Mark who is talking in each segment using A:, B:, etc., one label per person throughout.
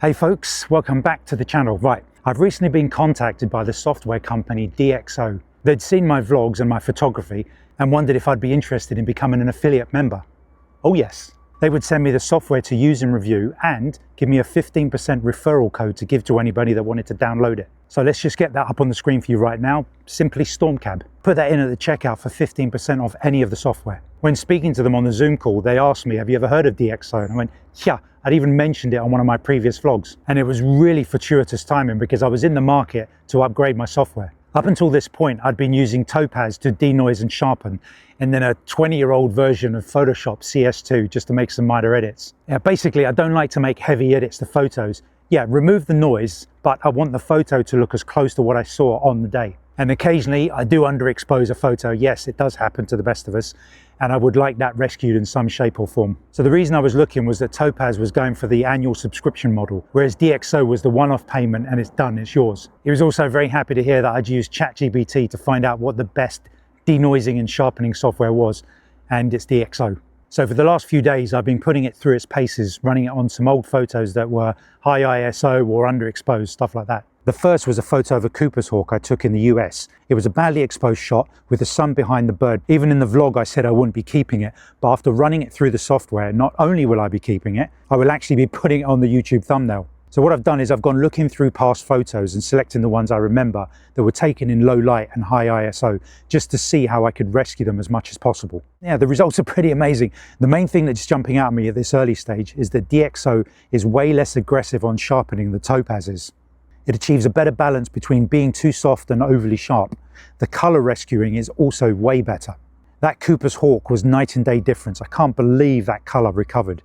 A: Hey folks, welcome back to the channel. Right, I've recently been contacted by the software company DxO. They'd seen my vlogs and my photography and wondered if I'd be interested in becoming an affiliate member. Oh yes. They would send me the software to use and review and give me a 15% referral code to give to anybody that wanted to download it. So let's just get that up on the screen for you right now. Simply Stormcab. Put that in at the checkout for 15% off any of the software. When speaking to them on the Zoom call, they asked me, have you ever heard of DxO? And I went, yeah, I'd even mentioned it on one of my previous vlogs. And it was really fortuitous timing because I was in the market to upgrade my software. Up until this point, I'd been using Topaz to Denoise Sharpen, and then a 20-year-old version of Photoshop CS2 just to make some minor edits. Yeah, basically, I don't like to make heavy edits to photos. Yeah, remove the noise, but I want the photo to look as close to what I saw on the day. And occasionally I do underexpose a photo. Yes, it does happen to the best of us. And I would like that rescued in some shape or form. So the reason I was looking was that Topaz was going for the annual subscription model, whereas DxO was the one-off payment and it's done, it's yours. He was also very happy to hear that I'd used ChatGPT to find out what the best denoising and sharpening software was, and it's DxO. So for the last few days, I've been putting it through its paces, running it on some old photos that were high ISO or underexposed, stuff like that. The first was a photo of a Cooper's hawk I took in the US. It was a badly exposed shot with the sun behind the bird. Even in the vlog, I said I wouldn't be keeping it, but after running it through the software, not only will I be keeping it, I will actually be putting it on the YouTube thumbnail. So what I've done is I've gone looking through past photos and selecting the ones I remember that were taken in low light and high ISO, just to see how I could rescue them as much as possible. Yeah, the results are pretty amazing. The main thing that's jumping out at me at this early stage is that DxO is way less aggressive on sharpening than Topaz is. It achieves a better balance between being too soft and overly sharp. The color rescuing is also way better. That Cooper's hawk was night and day difference. I can't believe that color recovered.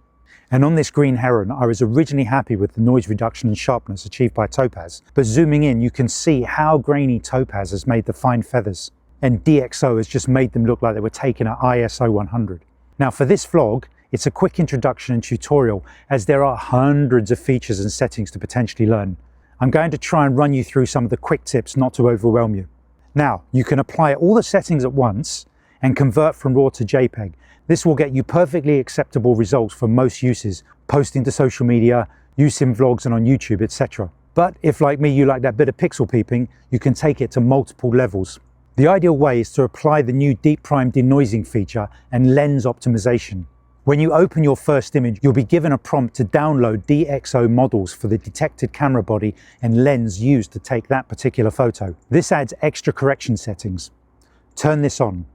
A: And on this green heron, I was originally happy with the noise reduction and sharpness achieved by Topaz. But zooming in, you can see how grainy Topaz has made the fine feathers. And DxO has just made them look like they were taken at ISO 100. Now for this vlog, it's a quick introduction and tutorial, as there are hundreds of features and settings to potentially learn. I'm going to try and run you through some of the quick tips not to overwhelm you. Now, you can apply all the settings at once and convert from RAW to JPEG. This will get you perfectly acceptable results for most uses, posting to social media, use in vlogs and on YouTube, etc. But if, like me, you like that bit of pixel peeping, you can take it to multiple levels. The ideal way is to apply the new Deep Prime denoising feature and lens optimization. When you open your first image, you'll be given a prompt to download DxO models for the detected camera body and lens used to take that particular photo. This adds extra correction settings. Turn this on.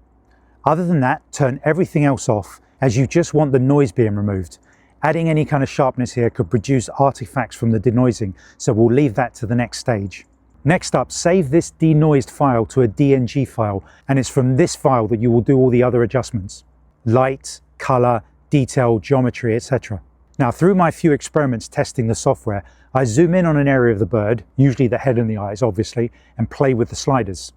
A: Other than that, turn everything else off, as you just want the noise being removed. Adding any kind of sharpness here could produce artifacts from the denoising, so we'll leave that to the next stage. Next up, save this denoised file to a DNG file, and it's from this file that you will do all the other adjustments. Light, color, detail, geometry, etc. Now, through my few experiments testing the software, I zoom in on an area of the bird, usually the head and the eyes, obviously, and play with the sliders.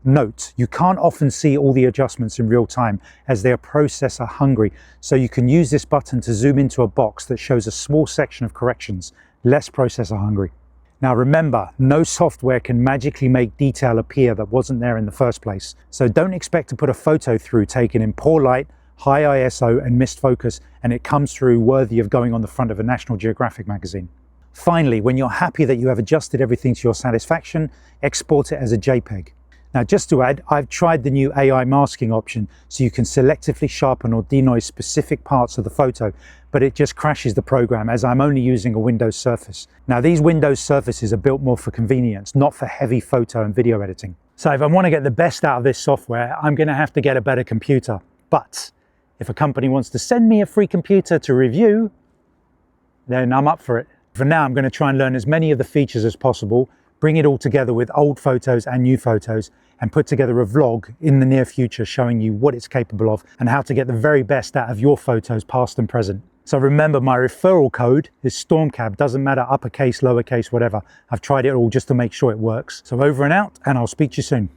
A: Note, you can't often see all the adjustments in real time as they are processor hungry, so you can use this button to zoom into a box that shows a small section of corrections, less processor hungry. Now remember, no software can magically make detail appear that wasn't there in the first place, so don't expect to put a photo through taken in poor light, high ISO and missed focus, and it comes through worthy of going on the front of a National Geographic magazine. Finally, when you're happy that you have adjusted everything to your satisfaction, export it as a JPEG. Now, just to add, I've tried the new AI masking option, so you can selectively sharpen or denoise specific parts of the photo, but it just crashes the program as I'm only using a Windows Surface. Now, these Windows Surfaces are built more for convenience, not for heavy photo and video editing. So if I want to get the best out of this software, I'm going to have to get a better computer. But if a company wants to send me a free computer to review, then I'm up for it. For now, I'm going to try and learn as many of the features as possible, bring it all together with old photos and new photos, and put together a vlog in the near future showing you what it's capable of and how to get the very best out of your photos, past and present. So remember, my referral code is Stormcab. Doesn't matter uppercase, lowercase, whatever. I've tried it all just to make sure it works. So over and out, and I'll speak to you soon.